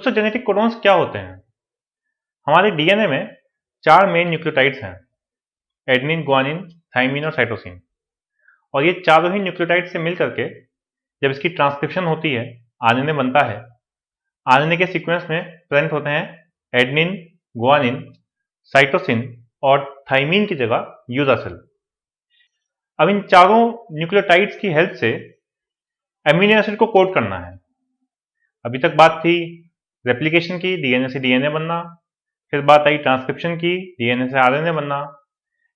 दोस्तों genetic codons क्या होते हैं? हमारे डीएनए में 4 मेन न्यूक्लियोटाइड्स हैं, एडेनिन, गुआनिन, थाइमिन और साइटोसिन। और ये चारों ही न्यूक्लियोटाइड से मिल करके जब इसकी ट्रांसक्रिप्शन होती है, आरएनए बनता है। आरएनए के सीक्वेंस में प्रेजेंट होते हैं एडेनिन, गुआनिन, साइटोसिन और थाइमिन की जगह यूरासिल। अब इन चारों न्यूक्लियोटाइड्स की हेल्प से एमिनो एसिड को कोड करना है। अभी तक बात थी रेप्लिकेशन की, डीएनए से डीएनए बनना, फिर बात आई ट्रांसक्रिप्शन की, डीएनए से आरएनए बनना।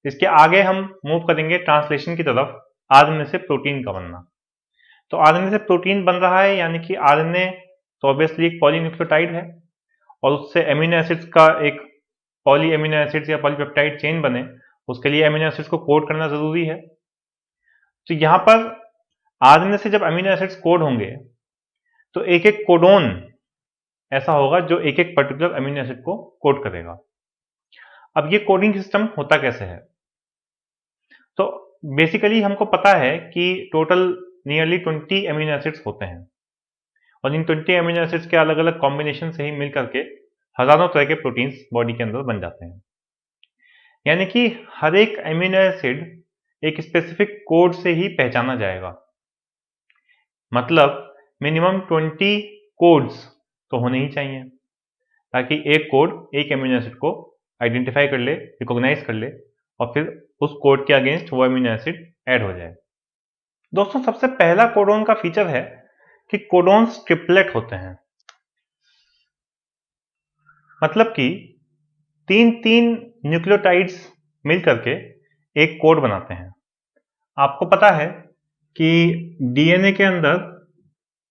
इसके आगे हम मूव करेंगे ट्रांसलेशन की तरफ, आरएनए से प्रोटीन का बनना। तो आरएनए से प्रोटीन बन रहा है, यानी कि आरएनए तो ऑब्वियसली एक पॉलीन्यूक्लियोटाइड है और उससे एमिनो एसिड्स का एक पॉली एमिनो एसिड्स या पॉलीपेप्टाइड चेन बने, उसके लिए एमिनो एसिड्स को कोड करना जरूरी है। तो यहां पर आरएनए से जब एमिनो एसिड्स कोड होंगे तो एक एक कोडोन ऐसा होगा जो एक एक पर्टिकुलर एमिनो एसिड को कोड करेगा। अब ये कोडिंग सिस्टम होता कैसे है? तो बेसिकली हमको पता है कि टोटल नियरली 20 एमिनो एसिड्स होते हैं और इन 20 एमिनो एसिड्स के अलग अलग कॉम्बिनेशन से ही मिल करके हजारों तरह के प्रोटीन्स बॉडी के अंदर बन जाते हैं। यानी कि हर एक एमिनो एसिड एक स्पेसिफिक कोड से ही पहचाना जाएगा। मतलब मिनिमम 20 कोड्स तो होने ही चाहिए ताकि एक कोड एक एमिनो एसिड को आइडेंटिफाई कर ले, रिकॉग्नाइज कर ले और फिर उस कोड के अगेंस्ट वो एमिनो एसिड ऐड हो जाए। दोस्तों सबसे पहला कोडोन का फीचर है कि कोडोन्स ट्रिपलेट होते हैं। मतलब कि 3-3 न्यूक्लियोटाइड्स मिल करके एक कोड बनाते हैं। आपको पता है कि डीएनए के अंदर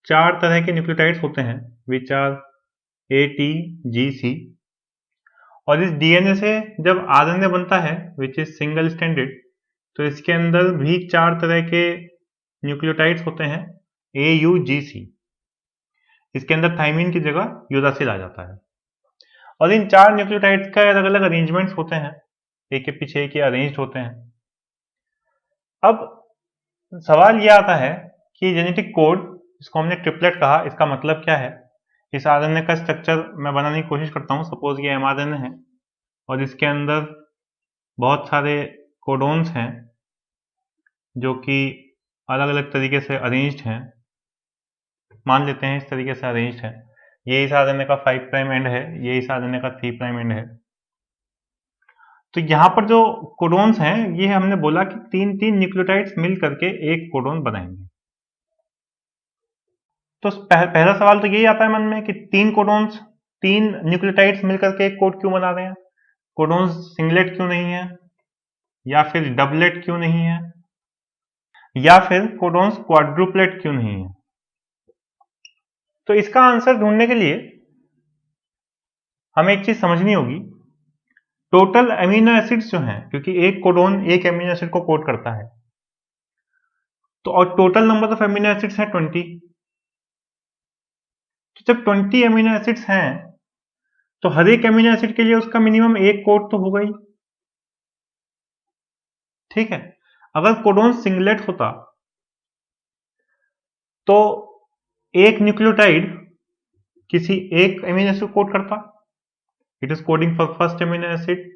4 तरह के न्यूक्लियोटाइड्स होते हैं, विच आर ए, टी, जी, सी। और इस डीएनए से जब आरएनए बनता है विच इज सिंगल स्टैंडर्ड, तो इसके अंदर भी 4 तरह के न्यूक्लियोटाइड्स होते हैं, ए, यू, जी, सी। इसके अंदर थाइमिन की जगह यूरासिल आ जाता है। और इन 4 न्यूक्लियोटाइड्स का अलग अलग अरेंजमेंट्स होते हैं, एक के पीछे एक अरेंज्ड होते हैं। अब सवाल यह आता है कि जेनेटिक कोड, इसको हमने ट्रिपलेट कहा, इसका मतलब क्या है? इस आरएनए का स्ट्रक्चर मैं बनाने की कोशिश करता हूँ। सपोज ये एमआरएनए है और इसके अंदर बहुत सारे कोडोन्स हैं जो कि अलग अलग तरीके से अरेंज्ड हैं। मान लेते हैं इस तरीके से अरेंज्ड है। ये इस आरएनए का 5 प्राइम एंड है, ये इस आरएनए का 3 प्राइम एंड है। तो यहाँ पर जो कोडोन्स हैं, ये हमने बोला कि 3-3 न्यूक्लियोटाइड्स मिल करके एक कोडोन बनाएंगे। तो पहला सवाल तो यही आता है मन में कि 3 कोडोन्स, 3 न्यूक्लियोटाइड्स मिलकर के एक कोड क्यों बना रहे हैं? कोडोन्स सिंगलेट क्यों नहीं है, या फिर डबलेट क्यों नहीं है, या फिर कोडोन्स क्वाड्रुपलेट क्यों नहीं है? तो इसका आंसर ढूंढने के लिए हमें एक चीज समझनी होगी। टोटल एमिनो एसिड्स जो हैं, क्योंकि एक कोडोन एक एमिनो एसिड को कोड करता है, तो और total number of amino acids है 20। तो जब 20 एमिनो एसिड्स हैं तो हर एक एमिनो एसिड के लिए उसका मिनिमम एक कोड तो होगा ही। ठीक है, अगर कोडोन सिंगलेट होता तो एक न्यूक्लियोटाइड किसी एक एमिनो एसिड को कोड करता, it is coding for first amino acid.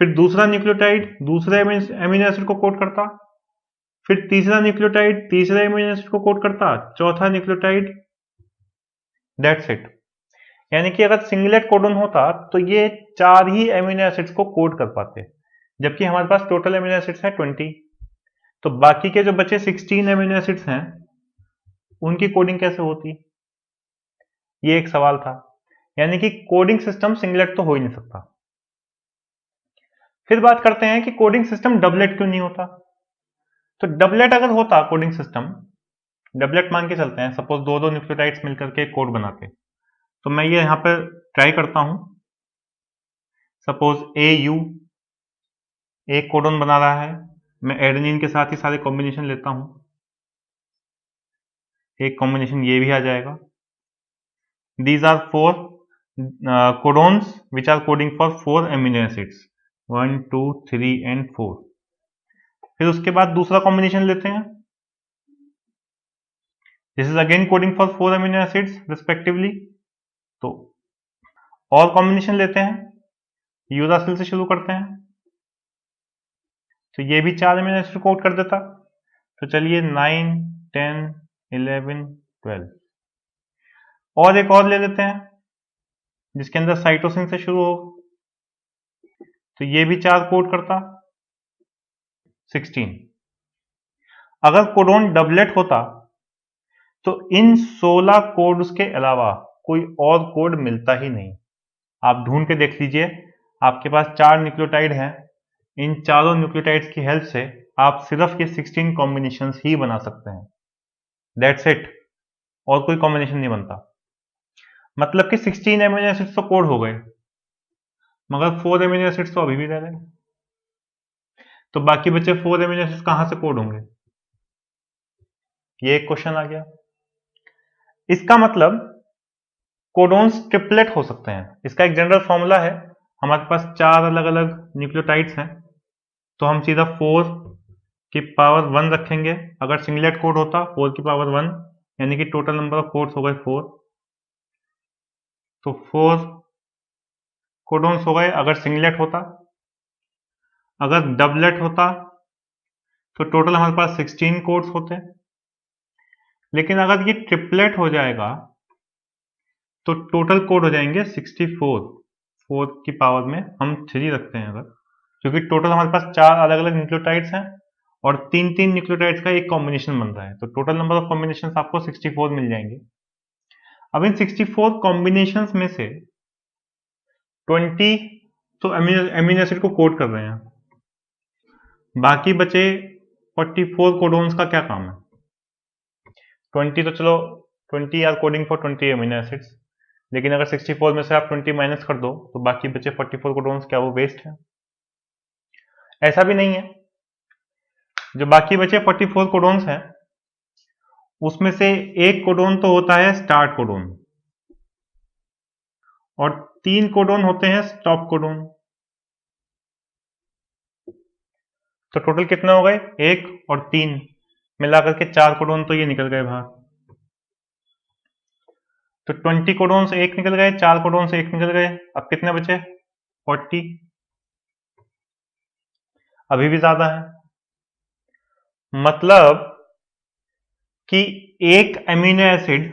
फिर दूसरा न्यूक्लियोटाइड दूसरे एमिनो एसिड को कोड करता, फिर तीसरा न्यूक्लियोटाइड तीसरे एमिनो एसिड को कोड करता, चौथा न्यूक्लियोटाइड, दैट्स इट। यानी कि अगर सिंगलेट कोडोन होता तो ये 4 ही एमिनो एसिड्स को कोड कर पाते, जबकि हमारे पास टोटल एमिनो एसिड्स है 20। तो बाकी के जो बचे 16 एमिनो एसिड्स हैं उनकी कोडिंग कैसे होती? ये एक सवाल था। यानी कि कोडिंग सिस्टम सिंगलेट तो हो ही नहीं सकता। फिर बात करते हैं कि कोडिंग सिस्टम डबलेट क्यों नहीं होता? तो डबलेट अगर होता कोडिंग सिस्टम, डबलेट मान के चलते हैं, सपोज 2-2 न्यूक्लियोटाइड्स मिलकर के कोड बनाते, तो मैं ये यहां पर ट्राई करता हूं। सपोज ए यू एक कोडोन बना रहा है, मैं एडेनिन के साथ ही सारे कॉम्बिनेशन लेता हूं, एक कॉम्बिनेशन ये भी आ जाएगा। These are 4 codons which are coding for 4 amino acids, 1, 2, 3 and 4। फिर उसके बाद दूसरा कॉम्बिनेशन लेते हैं, this is again coding for 4 amino acids respectively. तो और कॉम्बिनेशन लेते हैं, यूरासिल से शुरू करते हैं। तो ये भी 4 अमीनो एसिड कोड कर देता। तो चलिए 9, 10, 11, 12 और एक और ले लेते हैं जिसके अंदर साइटोसिन से शुरू हो। तो ये भी 4 कोड करता, 16। अगर कोडोन डबलेट होता तो इन 16 कोड्स के अलावा कोई और कोड मिलता ही नहीं। आप ढूंढ के देख लीजिए, आपके पास 4 न्यूक्लियोटाइड हैं, इन चारों न्यूक्लियोटाइड्स की हेल्प से आप सिर्फ ये 16 कॉम्बिनेशंस ही बना सकते हैं। दैट्स इट, और कोई कॉम्बिनेशन नहीं बनता। मतलब कि 16 एमिनो एसिड्स तो कोड हो गए, मगर 4 एमिनो एसिड्स तो अभी भी रह रहे। तो बाकी बचे 4 एमिनो एसिड्स कहां से कोड होंगे, ये एक क्वेश्चन आ गया। इसका मतलब कोडोन्स ट्रिपलेट हो सकते हैं। इसका एक जनरल फॉर्मूला है, हमारे पास 4 अलग अलग न्यूक्लियोटाइड्स हैं, तो हम सीधा 4 की पावर 1 रखेंगे। अगर सिंगलेट कोड होता 4 की पावर 1, यानी कि टोटल नंबर ऑफ कोड्स हो गए 4। तो 4 कोडोन्स हो गए अगर सिंगलेट होता। अगर डबलेट होता तो टोटल हमारे पास 16 कोड्स होते। लेकिन अगर ये ट्रिपलेट हो जाएगा तो टोटल कोड हो जाएंगे 64। 4 की पावर में हम 3 रखते हैं अगर, क्योंकि टोटल हमारे पास 4 अलग अलग न्यूक्लियोटाइड्स हैं और 3 न्यूक्लियोटाइड्स का एक कॉम्बिनेशन बन रहा है, तो टोटल नंबर ऑफ कॉम्बिनेशन आपको 64 मिल जाएंगे। अब इन 64 कॉम्बिनेशन में से 20 तो अमीनो एसिड को कोड कर रहे हैं, बाकी बचे 44 कोडोन्स का क्या काम है। 20 तो चलो 20 are coding for 20 amino acids, लेकिन अगर 64 में से आप 20 माइनस कर दो तो बाकी बचे 44 कोडोन्स, क्या वो वेस्ट है? ऐसा भी नहीं है। जो बाकी बचे 44 कोडोन्स हैं उसमें से एक कोडोन तो होता है स्टार्ट कोडोन और 3 कोडोन होते हैं स्टॉप कोडोन। तो टोटल कितने हो गए, 1 और 3 मिलाकर के 4 कोडोन तो ये निकल गए बाहर। तो 20 कोडोन से 1 निकल गए, 4 कोडोन से 1 निकल गए, अब कितने बचे 40। अभी भी ज्यादा है, मतलब कि एक अमीनो एसिड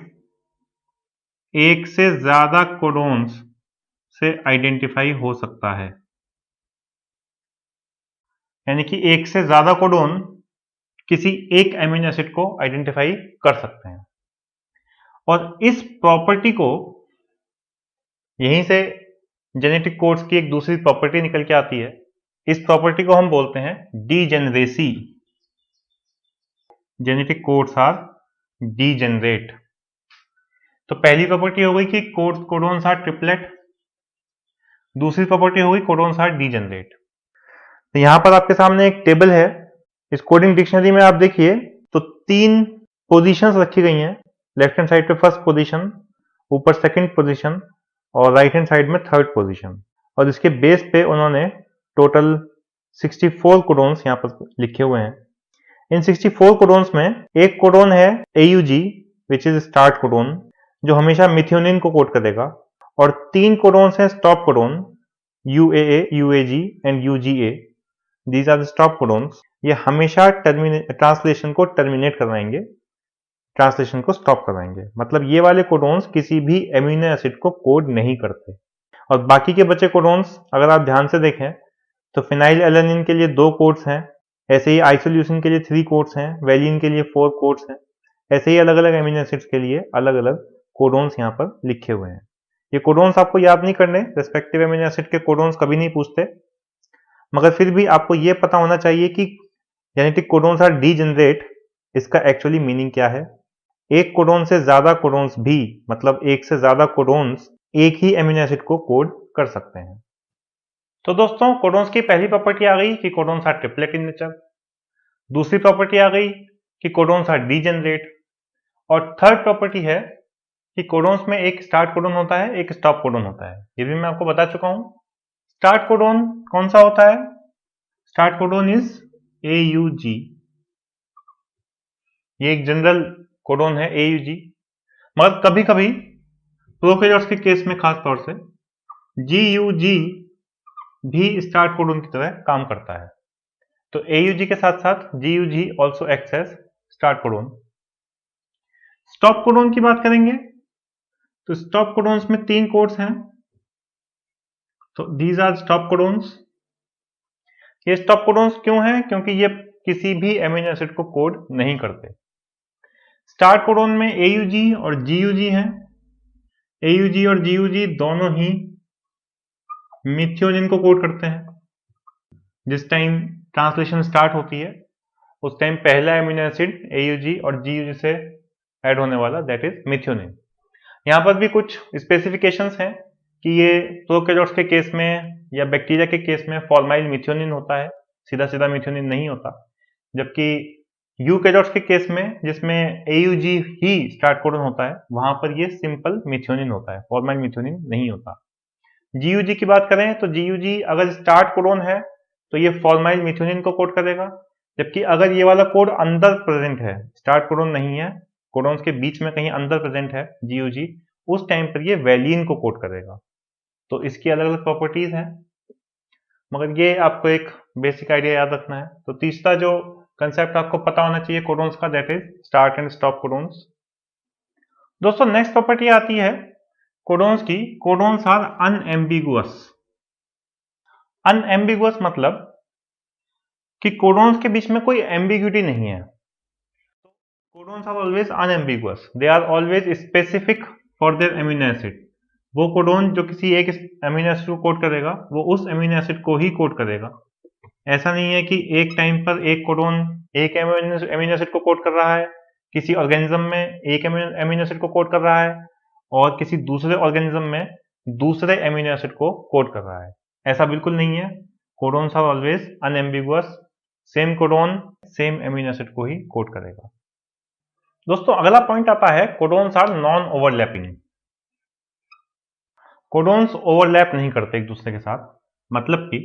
एक से ज्यादा कोडोन्स से आइडेंटिफाई हो सकता है, यानी कि एक से ज्यादा कोडोन किसी एक अमीनो एसिड को आइडेंटिफाई कर सकते हैं। और इस प्रॉपर्टी को, यहीं से जेनेटिक कोड्स की एक दूसरी प्रॉपर्टी निकल के आती है। इस प्रॉपर्टी को हम बोलते हैं degeneracy. Genetic codes are degenerate. तो पहली प्रॉपर्टी हो गई कि कोडोन्स आर ट्रिपलेट, दूसरी प्रॉपर्टी हो गई कोडोन्स आर डीजेनरेट। तो यहां पर आपके सामने एक टेबल है, इस कोडिंग डिक्शनरी में आप देखिए तो 3 पोजीशंस रखी गई हैं। लेफ्ट हैंड साइड पे फर्स्ट पोजीशन, ऊपर सेकंड पोजीशन और राइट हैंड साइड में थर्ड पोजीशन, और इसके बेस पे उन्होंने टोटल 64 कोडोन्स यहां पर लिखे हुए हैं। इन 64 कोडोन्स में एक कोडोन है AUG which is start codon, जो हमेशा मिथ्योनिन को कोड करेगा, और 3 कोडोन्स हैं stop codon UAA, UAG and UGA। These are the stop codons. ये हमेशा ट्रांसलेशन को टर्मिनेट करवाएंगे, ट्रांसलेशन को स्टॉप करवाएंगे। मतलब ये वाले कोडोन्स किसी भी एमिनो एसिड को कोड नहीं करते। और बाकी के बचे कोडोन्स अगर आप ध्यान से देखें तो फिनाइल एलेनिन के लिए 2 कोड्स हैं, ऐसे ही आइसोल्यूसिन के लिए 3 कोड्स हैं, वैलिन के लिए 4 कोड्स हैं। ऐसे ही अलग अलग एमिनो एसिड्स के लिए अलग अलग कोडोन्स यहाँ पर लिखे हुए हैं। ये कोडोन्स आपको याद नहीं करने, रेस्पेक्टिव एमिनो एसिड के कोडोन्स कभी नहीं पूछते, मगर फिर भी आपको ये पता होना चाहिए कि जेनेटिक कोडोन्स आर डीजेनरेट, इसका एक्चुअली मीनिंग क्या है। एक कोडोन से ज्यादा कोडोन्स भी, मतलब एक से ज्यादा कोडोन्स एक ही एमिनो एसिड को कोड कर सकते हैं। तो दोस्तों, कोडोन्स की पहली प्रॉपर्टी आ गई कि codons are triplet in nature. दूसरी प्रॉपर्टी आ गई कि कोडोन्स आर डीजेनरेट। और थर्ड प्रॉपर्टी है कि कोडोन्स में एक स्टार्ट कोडोन होता है, एक स्टॉप कोडोन होता है। ये भी मैं आपको बता चुका हूं। स्टार्ट कोडोन कौन सा होता है? Start codon is AUG। ये एक जनरल कोडोन है AUG। मगर कभी कभी प्रोकैरियोट्स के केस में खास तौर से GUG भी स्टार्ट कोडोन की तरह काम करता है। तो AUG के साथ साथ GUG also acts as start codon. Stop codon की बात करेंगे तो स्टॉप कोडोन्स में 3 कोड्स हैं। तो दीज आर स्टॉप कोडोन्स। ये स्टॉप कोडोन्स क्यों हैं? क्योंकि ये किसी भी एमिनो एसिड को कोड नहीं करते। स्टार्ट कोडोन में AUG और GUG हैं। AUG और GUG दोनों ही मिथियोनिन को कोड करते हैं। जिस टाइम ट्रांसलेशन स्टार्ट होती है उस टाइम पहला एमिनो एसिड AUG और GUG से ऐड होने वाला दैट इज मिथियोनिन। यहाँ पर भी कुछ स्पेसिफिकेशंस हैं कि ये प्रोकैरियोट्स के केस में या बैक्टीरिया के केस में फॉर्माइल मिथियोनिन होता है, सीधा सीधा मिथियोनिन नहीं होता। जबकि यूकैरियोट्स के केस में जिसमें AUG ही स्टार्ट कोडन होता है वहां पर ये सिंपल मिथियोनिन होता है, फॉर्माइल मिथियोनिन नहीं होता। GUG की बात करें तो GUG अगर स्टार्ट कोडन है तो ये फॉर्माइल मिथियोनिन को कोड करेगा, जबकि अगर ये वाला कोड अंदर प्रेजेंट है, स्टार्ट कोडन नहीं है, कोडोन्स के बीच में कहीं अंदर प्रेजेंट है GUG, उस टाइम पर ये वैलिन को कोड करेगा। तो इसकी अलग अलग प्रॉपर्टीज हैं, मगर ये आपको एक बेसिक आइडिया याद रखना है। तो तीसरा जो कंसेप्ट आपको पता होना चाहिए कोडोन्स का that is start and stop codons. दोस्तों नेक्स्ट प्रॉपर्टी आती है कोडोन्स की। Codons are unambiguous. अनएम्बिगुअस मतलब कि कोडोन्स के बीच में कोई एम्बिग्यूटी नहीं है। Codons are always unambiguous, they are always specific for their amino acid. वो कोडोन जो किसी एक एमिनो एसिड को कोड करेगा वो उस एमिनो एसिड को ही कोड करेगा। ऐसा नहीं है कि एक टाइम पर एक कोडोन एक एमिनो एसिड को कोड कर रहा है, किसी ऑर्गेनिज्म में एक एमिनो एसिड को कोड कर रहा है और किसी दूसरे ऑर्गेनिज्म में दूसरे एमिनो एसिड को कोड कर रहा है। ऐसा बिल्कुल नहीं है। Codons are always unambiguous, same codon same amino acid को ही कोड करेगा। दोस्तों अगला पॉइंट आता है codons are non overlapping. Codons overlap नहीं करते एक दूसरे के साथ। मतलब कि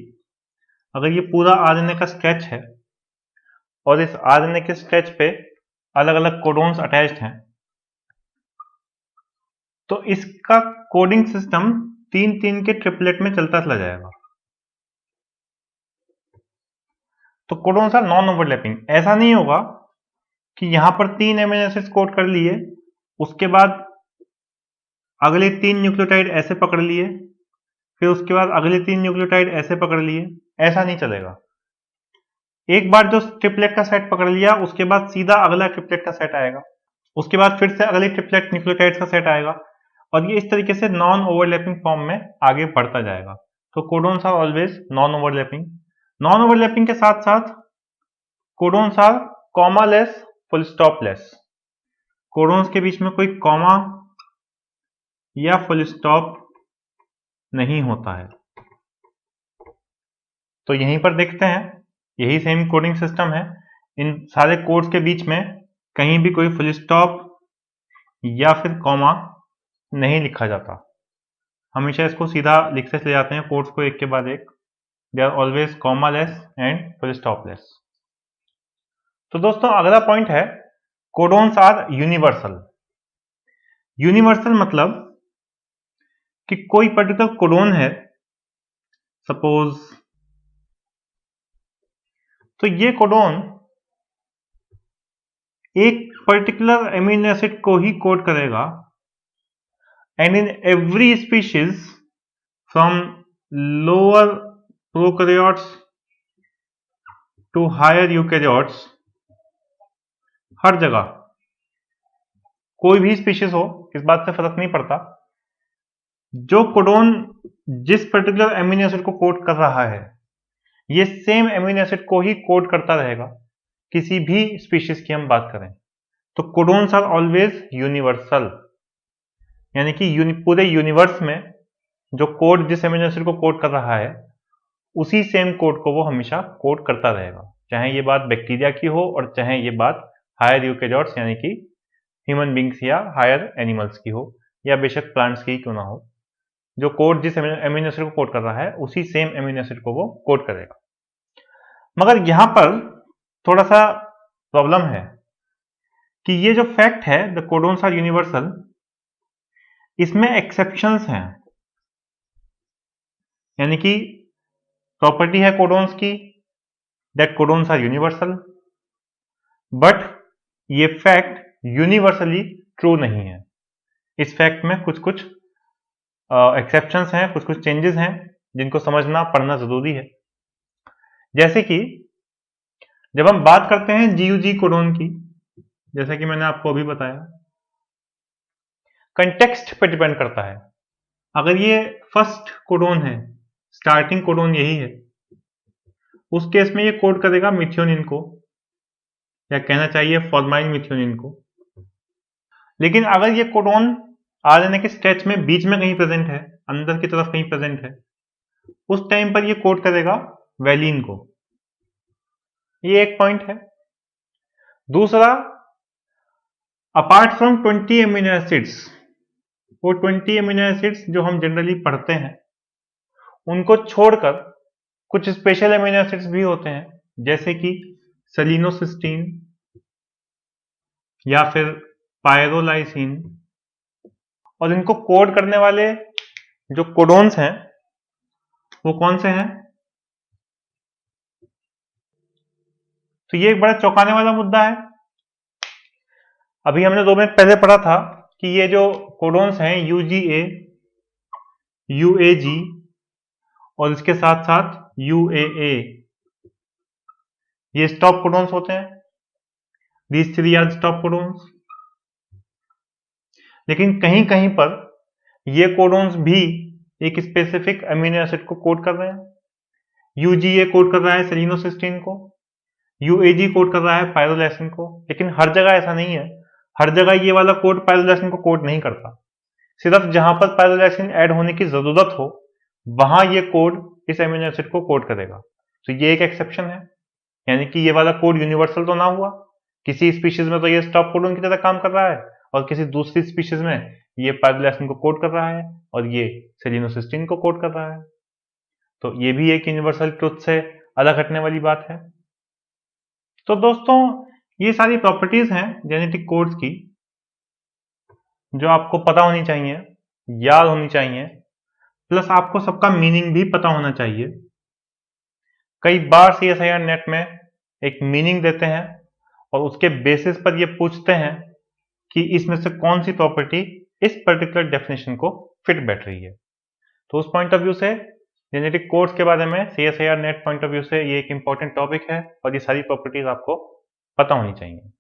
अगर ये पूरा आरएनए का स्ट्रेच है और इस आरएनए के स्ट्रेच पे अलग अलग कोडोन्स अटैच्ड हैं तो इसका कोडिंग सिस्टम 3-3 के ट्रिपलेट में चलता चला जाएगा। तो कोडोन्स आर नॉन ओवरलैपिंग। ऐसा नहीं होगा कि यहां पर 3 एमिनो एसिड्स कोड कर लिए, उसके बाद अगले 3 न्यूक्लियोटाइड ऐसे पकड़ लिए, फिर उसके बाद अगले 3 न्यूक्लियोटाइड ऐसे पकड़ लिए। ऐसा नहीं चलेगा। एक बार जो ट्रिपलेट का सेट पकड़ लिया उसके बाद सीधा अगला ट्रिपलेट का सेट आएगा, उसके बाद फिर से अगले ट्रिपलेट न्यूक्लियोटाइड्स का सेट आएगा और ये इस तरीके से नॉन ओवरलैपिंग फॉर्म में आगे बढ़ता जाएगा। तो codons are always non overlapping. Non overlapping के साथ साथ codons are comma less, full stop less. Codons के बीच में कोई कॉमा या फुल स्टॉप नहीं होता है। तो यहीं पर देखते हैं यही सेम कोडिंग सिस्टम है। इन सारे कोड्स के बीच में कहीं भी कोई फुल स्टॉप या फिर कॉमा नहीं लिखा जाता, हमेशा इसको सीधा लिखते चले जाते हैं कोड्स को एक के बाद एक। They are always comma less and full stop less. तो दोस्तों अगला पॉइंट है कोडोन्स आर यूनिवर्सल। यूनिवर्सल मतलब कि कोई पर्टिकुलर कोडोन है, सपोज, तो ये कोडोन एक पर्टिकुलर एमिनो एसिड को ही कोड करेगा and in every species from lower prokaryotes to higher eukaryotes, हर जगह कोई भी स्पीशीज हो इस बात से फर्क नहीं पड़ता, जो कोडोन जिस पर्टिकुलर एमिनो एसिड को कोड कर रहा है ये सेम एमिनो एसिड को ही कोड करता रहेगा, किसी भी स्पीशीज की हम बात करें। तो कोडोन्स आर ऑलवेज यूनिवर्सल, यानी कि पूरे यूनिवर्स में जो कोड जिस एमिनो एसिड को कोड कर रहा है उसी सेम कोड को वो हमेशा कोड करता रहेगा, चाहे ये बात बैक्टीरिया की हो और चाहे ये बात हायर यूकैरियोट्स यानी कि ह्यूमन बींग्स या हायर एनिमल्स की हो या बेशक प्लांट्स की क्यों ना हो। जो कोड जिस एमिनो एसिड को कोड कर रहा है उसी सेम एमिनो एसिड को वो कोड करेगा। मगर यहां पर थोड़ा सा प्रॉब्लम है कि ये जो फैक्ट है द कोडोन्स आर यूनिवर्सल, इसमें एक्सेप्शंस हैं। यानी कि प्रॉपर्टी है कोडोन्स की that codons are universal, but ये फैक्ट यूनिवर्सली ट्रू नहीं है। इस फैक्ट में कुछ कुछ एक्सेप्शंस हैं, कुछ कुछ चेंजेस हैं जिनको समझना पढ़ना जरूरी है। जैसे कि जब हम बात करते हैं जीयूजी कोडोन की, जैसा कि मैंने आपको अभी बताया, कंटेक्स्ट पे डिपेंड करता है। अगर ये फर्स्ट कोडोन है, स्टार्टिंग कोडोन यही है, उस केस में ये कोड करेगा मिथियोनिन को, या कहना चाहिए फॉर्माइल मिथियोनिन को। लेकिन अगर ये कोडोन आरएनए के स्ट्रेच में बीच में कहीं प्रेजेंट है, अंदर की तरफ कहीं प्रेजेंट है, उस टाइम पर ये कोड करेगा वैलिन को। ये एक पॉइंट है। दूसरा, अपार्ट फ्रॉम 20 एमिनो एसिड्स, वो 20 एमिनो एसिड्स जो हम जनरली पढ़ते हैं, उनको छोड़कर कुछ स्पेशल एमिनो एसिड्स भी होते हैं, जैसे कि सेलिनोसिस्टीन या फिर पायरोलाइसिन। और इनको कोड करने वाले जो कोडोन्स हैं वो कौन से हैं? तो ये एक बड़ा चौंकाने वाला मुद्दा है। अभी हमने 2 मिनट पहले पढ़ा था कि ये जो कोडोन्स हैं यूजीए, यूएजी और इसके साथ साथ यूएए, ये स्टॉप कोडोन्स होते हैं। These 3 are stop codons. लेकिन कहीं कहीं पर ये कोडोन्स भी एक स्पेसिफिक अमीनो एसिड को कोड कर रहे हैं। यूजीए कोड कर रहा है सेलिनोसिस्टीन को, यूएजी कोड कर रहा है पायरोलाइसिन को। लेकिन हर जगह ऐसा नहीं है, हर जगह ये वाला कोड पायरोलाइसिन को कोड नहीं करता। सिर्फ जहां पर पायरोलाइसिन ऐड होने की जरूरत हो वहां ये कोड इस अमीनो एसिड को कोड करेगा। तो ये एक एक्सेप्शन है। यानी कि ये वाला कोड यूनिवर्सल तो ना हुआ, किसी स्पीशीज में तो ये स्टॉप कोडोन की तरह काम कर रहा है और किसी दूसरी स्पीशीज में ये पायरोलाइसिन को कोड कर रहा है और ये सेलिनोसिस्टीन को कोड कर रहा है। तो ये भी एक यूनिवर्सल ट्रुथ से अलग हटने वाली बात है। तो दोस्तों, ये सारी प्रॉपर्टीज हैं जेनेटिक कोड्स की जो आपको पता होनी चाहिए, याद होनी चाहिए, प्लस आपको सबका मीनिंग भी पता होना चाहिए। कई बार CSIR नेट में एक मीनिंग देते हैं और उसके बेसिस पर ये पूछते हैं कि इसमें से कौन सी प्रॉपर्टी इस पर्टिकुलर डेफिनेशन को फिट बैठ रही है। तो उस पॉइंट ऑफ व्यू से जेनेटिक कोड्स के बारे में CSIR net point of view से ये एक इंपॉर्टेंट टॉपिक है और ये सारी प्रॉपर्टीज आपको पता होनी चाहिए।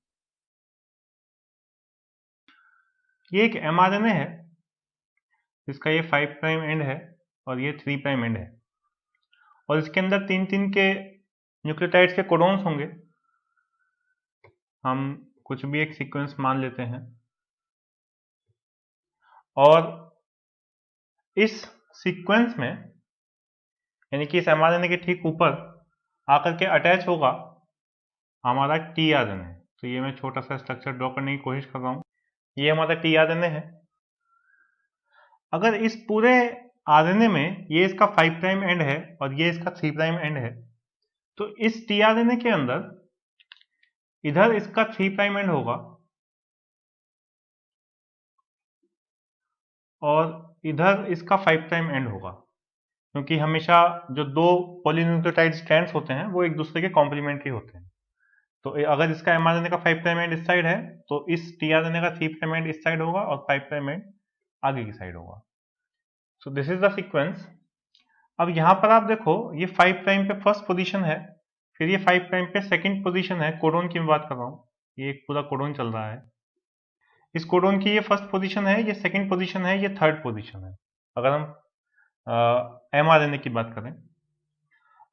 ये एक mRNA है जिसका ये 5 प्राइम एंड है और ये 3 प्राइम एंड है और इसके अंदर 3-3 के न्यूक्लियोटाइड्स के कोडोन्स होंगे। हम कुछ भी एक सीक्वेंस मान लेते हैं और इस सीक्वेंस में यानी कि इस mRNA के ठीक ऊपर आकर के अटैच होगा हमारा tRNA। तो ये मैं छोटा सा स्ट्रक्चर ड्रॉ करने की कोशिश कर रहा हूँ। ये हमारा tRNA है। अगर इस पूरे RNA में ये इसका 5 प्राइम एंड है और ये इसका 3 प्राइम एंड है, तो इस tRNA के अंदर इधर इसका 3 प्राइम एंड होगा और इधर इसका 5 प्राइम एंड होगा, क्योंकि हमेशा जो 2 पॉलीन्यूक्लियोटाइड स्ट्रैंड्स होते हैं वो एक दूसरे के कॉम्प्लीमेंट्री होते हैं। तो अगर इसका mRNA का 5 प्राइम एंड इस साइड है तो इस tRNA का 3 प्राइम एंड इस साइड होगा और 5 प्राइम एंड आगे की साइड होगा। So this is the sequence. अब यहां पर आप देखो ये 5 प्राइम पे फर्स्ट पोजीशन है, फिर ये 5 प्राइम पे सेकंड पोजीशन है। कोडोन की मैं बात कर रहा हूँ, ये एक पूरा कोडोन चल रहा है। इस कोडोन की ये फर्स्ट पोजीशन है, ये सेकंड पोजीशन है, ये थर्ड पोजीशन है। अगर हम mRNA की बात करें,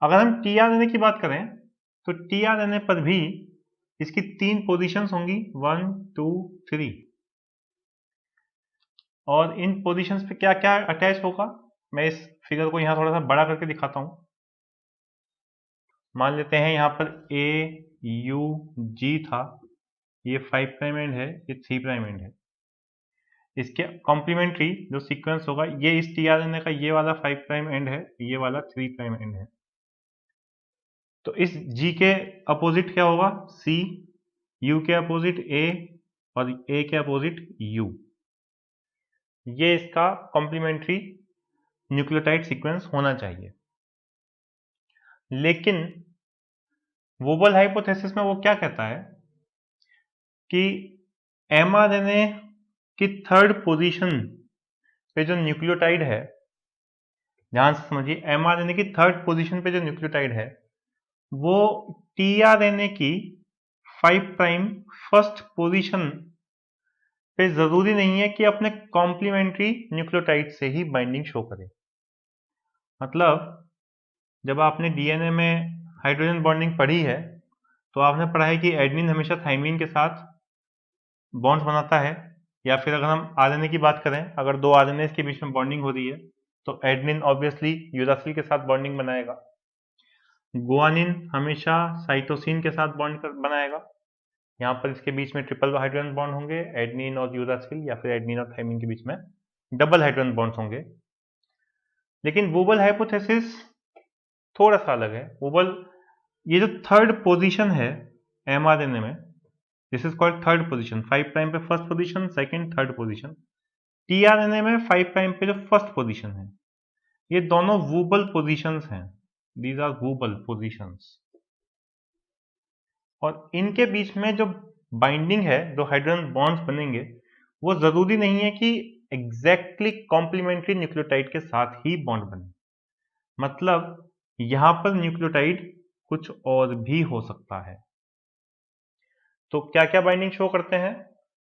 अगर हम tRNA की बात करें तो tRNA पर भी इसकी 3 पोजीशंस होंगी, 1 2 3। और इन पोजीशंस पे क्या क्या अटैच होगा, मैं इस फिगर को यहाँ थोड़ा सा बड़ा करके दिखाता हूँ। मान लेते हैं यहाँ पर A U G था, ये 5 प्राइम एंड है, ये 3 प्राइम एंड है। इसके कॉम्प्लीमेंट्री जो सीक्वेंस होगा ये इस tRNA का ये वाला 5 प्राइम एंड है, ये वाला 3 प्राइम एंड है। तो इस G के अपोजिट क्या होगा, C, U के अपोजिट A, और ए के अपोजिट यू। ये इसका कॉम्प्लीमेंट्री न्यूक्लियोटाइड सीक्वेंस होना चाहिए। लेकिन वोबल हाइपोथेसिस में वो क्या कहता है कि एमआरएनए की थर्ड पोजीशन पे जो न्यूक्लियोटाइड है, ध्यान से समझिए, एमआरएनए की थर्ड पोजीशन पे जो न्यूक्लियोटाइड है वो टीआरएनए की 5 प्राइम फर्स्ट पोजीशन पे जरूरी नहीं है कि अपने कॉम्प्लीमेंट्री न्यूक्लियोटाइड से ही बाइंडिंग शो करे। मतलब जब आपने डीएनए में हाइड्रोजन बॉन्डिंग पढ़ी है तो आपने पढ़ा है कि एडनिन हमेशा थाइमीन के साथ बॉन्ड्स बनाता है, या फिर अगर हम आरएनए की बात करें, अगर दो आरएनए के बीच में बॉन्डिंग हो रही है तो एडनिन ऑब्वियसली यूरासिल के साथ बॉन्डिंग बनाएगा। गुआनिन हमेशा साइटोसिन के साथ बॉन्ड बनाएगा। यहाँ पर इसके बीच में ट्रिपल हाइड्रोजन बॉन्ड होंगे, एडनिन और यूरासिल, या फिर एडनिन और थाइमिन के बीच में डबल हाइड्रोजन बॉन्ड्स होंगे। लेकिन वोबल हाइपोथेसिस थोड़ा सा अलग है। वोबल, ये जो थर्ड पोजीशन है एमआरएनए में, this is called third position. 5 prime पे first position, second third position. TRNA में 5 प्राइम पे जो फर्स्ट पोजीशन है, ये दोनों वोबल पोजीशंस हैं। These are wobble positions. और इनके बीच में जो बाइंडिंग है, जो हाइड्रोजन बॉन्ड्स बनेंगे, वो जरूरी नहीं है कि एग्जैक्टली कॉम्प्लीमेंट्री न्यूक्लियोटाइड के साथ ही बॉन्ड बने। मतलब यहां पर न्यूक्लियोटाइड कुछ और भी हो सकता है। तो क्या क्या बाइंडिंग शो करते हैं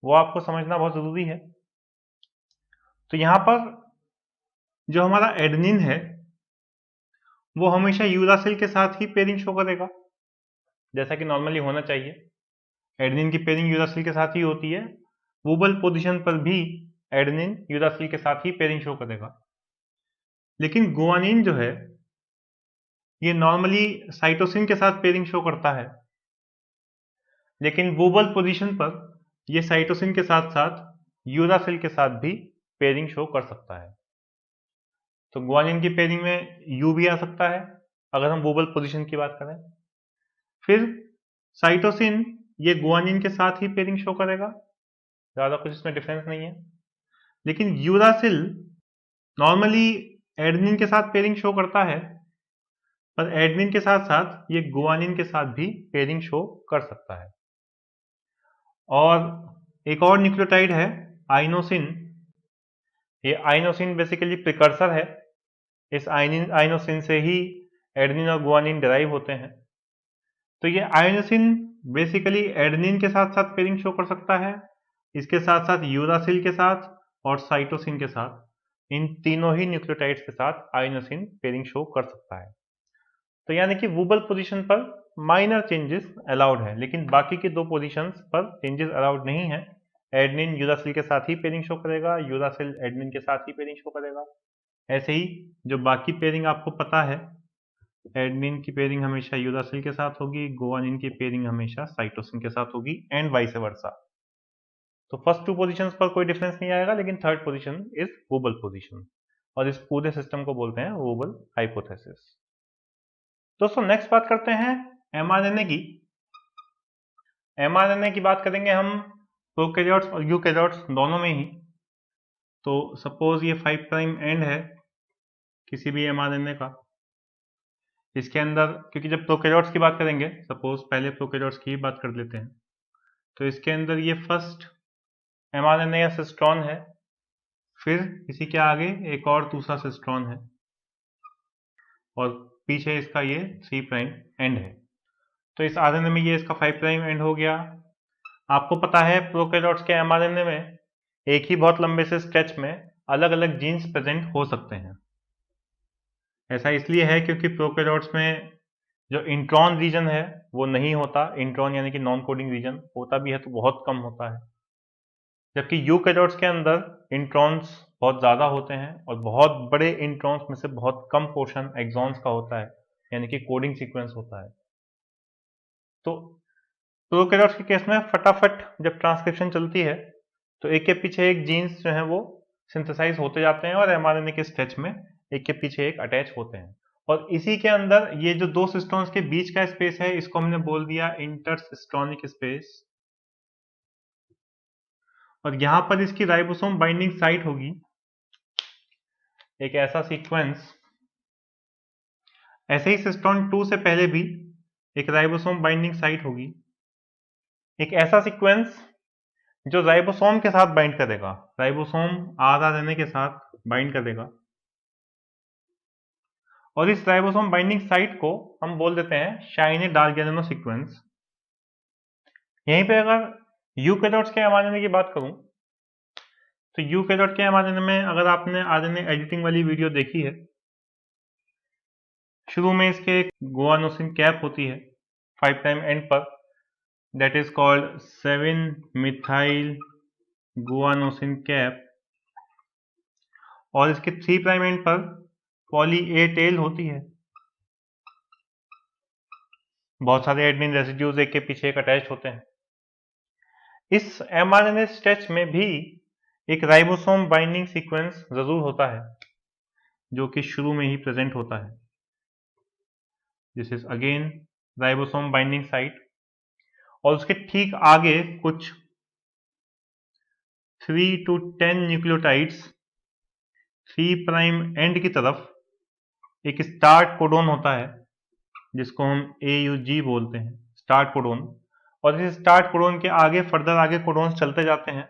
वो आपको समझना बहुत जरूरी है। तो यहां पर जो हमारा एडेनिन है वो हमेशा यूरासिल के साथ ही पेयरिंग शो करेगा, जैसा कि नॉर्मली होना चाहिए। एडेनिन की पेयरिंग यूरासिल के साथ ही होती है। वोबल पोजीशन पर भी एडेनिन यूरासिल के साथ ही पेयरिंग शो करेगा। लेकिन गुआनिन जो है ये नॉर्मली साइटोसिन के साथ पेयरिंग शो करता है, लेकिन वोबल पोजीशन पर ये साइटोसिन के साथ साथ यूरासिल के साथ भी पेयरिंग शो कर सकता है। तो गुआनिन की पेयरिंग में यू भी आ सकता है अगर हम वोबल पोजीशन की बात करें। फिर साइटोसिन ये गुआनिन के साथ ही पेयरिंग शो करेगा, ज्यादा कुछ इसमें डिफरेंस नहीं है। लेकिन यूरासिल नॉर्मली एडेनिन के साथ पेयरिंग शो करता है, पर एडेनिन के साथ साथ ये गुआनिन के साथ भी पेयरिंग शो कर सकता है। और एक और न्यूक्लियोटाइड है आइनोसिन। ये आइनोसिन बेसिकली प्रिकर्सर है। इस आइनोसिन से ही एडेनिन और गुआनिन डिराइव होते हैं। तो ये आइनोसिन बेसिकली एडेनिन के साथ साथ पेयरिंग शो कर सकता है, इसके साथ साथ यूरासिल के साथ और साइटोसिन के साथ। इन तीनों ही न्यूक्लियोटाइड्स के साथ आइनोसिन पेयरिंग शो कर सकता है। तो यानी कि वोबल पोजीशन पर माइनर चेंजेस अलाउड है, लेकिन बाकी की दो पोजीशंस पर चेंजेस अलाउड नहीं है। एडेनिन यूरासिल के साथ ही पेयरिंग शो करेगा, यूरासिल एडेनिन के साथ ही पेयरिंग शो करेगा। ऐसे ही जो बाकी पेयरिंग आपको पता है, एडेनिन की पेयरिंग हमेशा यूरासिल के साथ होगी, गुआनिन की पेयरिंग हमेशा साइटोसिन के साथ होगी, एंड वाइस वर्सा। तो फर्स्ट टू पोजीशंस पर कोई डिफरेंस नहीं आएगा, लेकिन third position is wobble position, और इस पूरे सिस्टम को बोलते हैं वोबल हाइपोथेसिस। दोस्तों नेक्स्ट बात करते हैं एमआरएनए की। एमआरएनए की बात करेंगे हम प्रोकैरियोट्स और यूकैरियोट्स दोनों में ही। तो सपोज ये 5 प्राइम एंड है किसी भी एमआरएनए का, इसके अंदर, क्योंकि जब प्रोकैरियोट्स की बात करेंगे, सपोज पहले प्रोकैरियोट्स की बात कर लेते हैं, तो इसके अंदर ये फर्स्ट एमआरएनए या सिस्ट्रॉन है, फिर इसी के आगे एक और दूसरा सिस्ट्रॉन है, और पीछे इसका ये 3 प्राइम एंड है। तो इस आरएनए में ये इसका 5 प्राइम एंड हो गया। आपको पता है प्रोकैरियोट्स के एमआरएनए में एक ही बहुत लंबे से स्ट्रेच में अलग अलग जीन्स प्रेजेंट हो सकते हैं। ऐसा इसलिए है क्योंकि प्रोकैरियोट्स में जो इंट्रॉन रीजन है वो नहीं होता। इंट्रॉन यानी कि नॉन कोडिंग रीजन होता भी है तो बहुत कम होता है, जबकि यूकैरियोट्स के अंदर इंट्रॉन्स बहुत ज़्यादा होते हैं, और बहुत बड़े इंट्रॉन्स में से बहुत कम पोर्शन एक्सॉन्स का होता है, यानी कि कोडिंग सीक्वेंस होता है। तो प्रोकैरियोट्स के केस में फटाफट जब ट्रांसक्रिप्शन चलती है तो एक के पीछे एक जीन्स जो है वो सिंथेसाइज होते जाते हैं, और एमआरएनए के स्ट्रेच में एक के पीछे एक अटैच होते हैं। और इसी के अंदर ये जो दो सिस्टोन्स के बीच का स्पेस है, इसको हमने बोल दिया इंटरसिस्टोनिक स्पेस। और यहां पर इसकी राइबोसोम बाइंडिंग साइट होगी एक ऐसा सीक्वेंस। ऐसे ही सिस्टोन 2 से पहले भी एक राइबोसोम बाइंडिंग साइट होगी, एक ऐसा सीक्वेंस जो राइबोसोम के साथ बाइंड करेगा, राइबोसोम आरआरएनए के साथ बाइंड करेगा। और इस राइबोसोम बाइंडिंग साइट को हम बोल देते हैं शाइनी डार्गेनो सीक्वेंस। यहीं पे अगर यूकैरियोट्स के एमआरएनए की बात करूं तो यूकैरियोट के एमआरएनए में अगर आपने आरएनए एडिटिंग वाली वीडियो देखी है, शुरू में इसके एक गुआनोसिन कैप होती है 5 प्राइम एंड पर, that is called seven methyl guanosine cap, और इसके 3 प्राइम एंड पर पॉली ए टेल होती है। बहुत सारे एडमिन रेसिड्यूज एक के पीछे एक अटैच होते हैं। इस एमआरएनए स्ट्रेच में भी एक राइबोसोम बाइंडिंग सीक्वेंस जरूर होता है जो कि शुरू में ही प्रेजेंट होता है। This is again ribosome binding site, और उसके ठीक आगे कुछ 3 to 10 न्यूक्लियोटाइड्स 3 प्राइम एंड की तरफ एक स्टार्ट कोडोन होता है जिसको हम AUG बोलते हैं, स्टार्ट कोडोन। और इस स्टार्ट कोडोन के आगे फर्दर आगे कोडोन्स चलते जाते हैं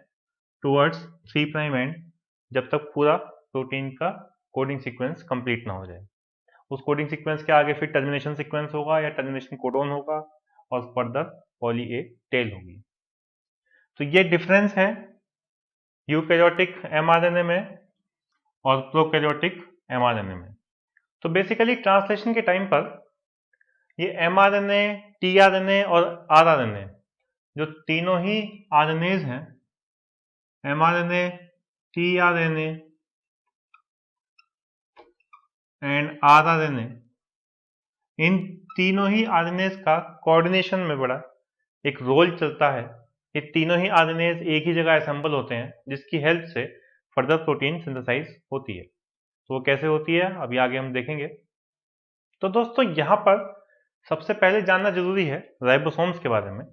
टुवर्ड्स 3 प्राइम एंड, जब तक पूरा प्रोटीन का कोडिंग सीक्वेंस कंप्लीट ना हो जाए। उस कोडिंग सीक्वेंस के आगे फिर टर्मिनेशन सीक्वेंस होगा या टर्मिनेशन कोडोन होगा, और फर्दर पॉली ए टेल होगी। तो ये डिफरेंस है यूकैरियोटिक एमआरएनए में और प्रोकैरियोटिक एमआरएनए में। तो बेसिकली ट्रांसलेशन के टाइम पर ये एमआरएनए, टीआरएनए और आरआरएनए जो तीनों ही आरएनएज हैं, एमआरएनए, टीआरएनए एंड आरआरएनए, इन तीनों ही आरएनएज का कोऑर्डिनेशन में बड़ा एक रोल चलता है। ये तीनों ही आरएनएज एक ही जगह असेंबल होते हैं जिसकी हेल्प से फर्दर प्रोटीन सिंथेसाइज होती है। तो वो कैसे होती है अभी आगे हम देखेंगे। तो दोस्तों यहाँ पर सबसे पहले जानना जरूरी है राइबोसोम्स के बारे में।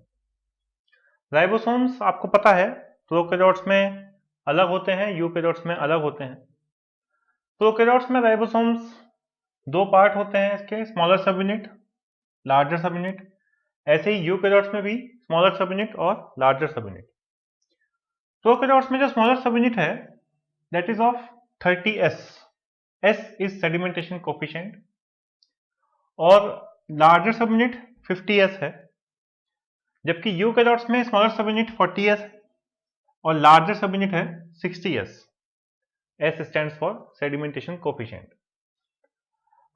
राइबोसोम्स आपको पता है प्रोकैरियोट्स में अलग होते हैं, यूकैरियोट्स में अलग होते हैं। प्रोकैरियोट्स में राइबोसोम्स 2 पार्ट होते हैं इसके, स्मॉलर सब यूनिट, लार्जर सब यूनिट। ऐसे ही यूकैरियोट्स में भी स्मॉलर सब यूनिट और लार्जर सब यूनिट। प्रोकैरियोट्स में जो स्मॉलर सब यूनिट है that is of 30S, S is sedimentation coefficient, और लार्जर सब यूनिट 50S है। जबकि यूकैरियोट्स में स्मॉलर सब यूनिट 40S है और लार्जर सब यूनिट है 60S। S stands for sedimentation coefficient.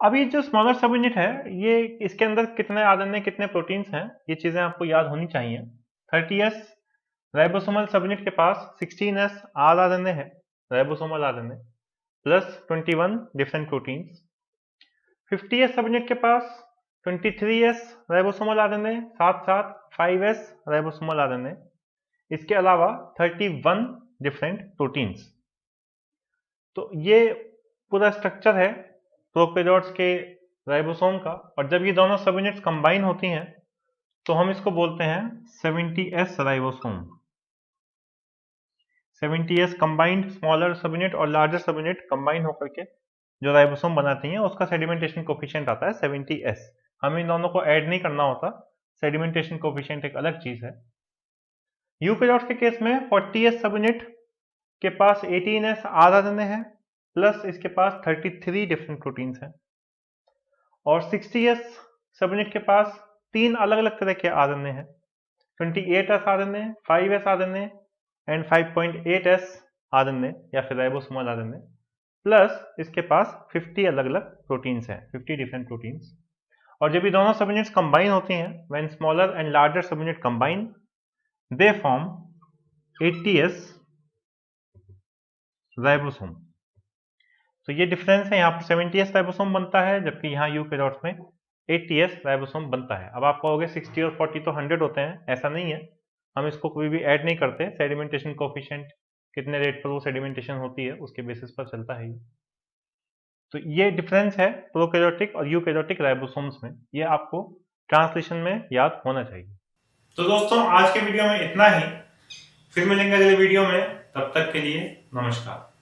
अब ये जो स्मॉलर सब यूनिट है, ये इसके अंदर कितने आरएनए कितने प्रोटीन्स हैं, ये चीजें आपको याद होनी चाहिए। 30S राइबोसोमल सब यूनिट के पास 16S आरआरएनए है, ribosomal RNA, plus 21 different proteins. 50S सब यूनिट के पास 23S राइबोसोमल आरएनए, साथ साथ 5S राइबोसोमल आरएनए, इसके अलावा 31 डिफरेंट प्रोटीन्स। तो ये पूरा स्ट्रक्चर है प्रोकैरियोट्स के राइबोसोम का। और जब ये दोनों सब यूनिट्स कंबाइन होती हैं तो हम इसको बोलते हैं 70S ribosome. 70S combined smaller सब यूनिट और लार्जर सब यूनिट कंबाइन होकर के जो राइबोसोम बनाती हैं उसका सेडिमेंटेशन कोफिशिएंट आता है 70S। हमें इन दोनों को ऐड नहीं करना होता, सेडिमेंटेशन कोफिशिएंट एक अलग चीज है। यूकैरियोट्स के केस में 40S सब यूनिट के पास 18S आरआरएनए है, प्लस इसके पास 33 डिफरेंट प्रोटीन्स हैं। और 60S सब यूनिट के पास 3 अलग अलग तरह के आरएनए हैं, 28S RNA, 5S RNA and 5.8S RNA या फिर राइबोसोमल आरएनए, प्लस इसके पास 50 अलग अलग प्रोटीन्स हैं, 50 डिफरेंट प्रोटीन्स। और जब ये दोनों सब यूनिट्स कंबाइन होती हैं, व्हेन स्मॉलर एंड लार्जर सब unit combine, they form 80S ribosome. तो ये डिफरेंस है, यहाँ पर 70S राइबोसोम बनता है जबकि यहाँ यूकैरियोट्स में 80S राइबोसोम बनता है। अब आप कहोगे 60 और 40 तो 100 होते हैं, ऐसा नहीं है, हम इसको कभी भी ऐड नहीं करते। सेडिमेंटेशन कोफिशिएंट कितने रेट पर वो सेडिमेंटेशन होती है उसके बेसिस पर चलता है। तो ये डिफरेंस है प्रोकैरियोटिक और यूकैरियोटिक राइबोसोम्स में, ये आपको ट्रांसलेशन में याद होना चाहिए। तो दोस्तों आज के वीडियो में इतना ही। फिर मिलेंगे अगले वीडियो में, तब तक के लिए नमस्कार।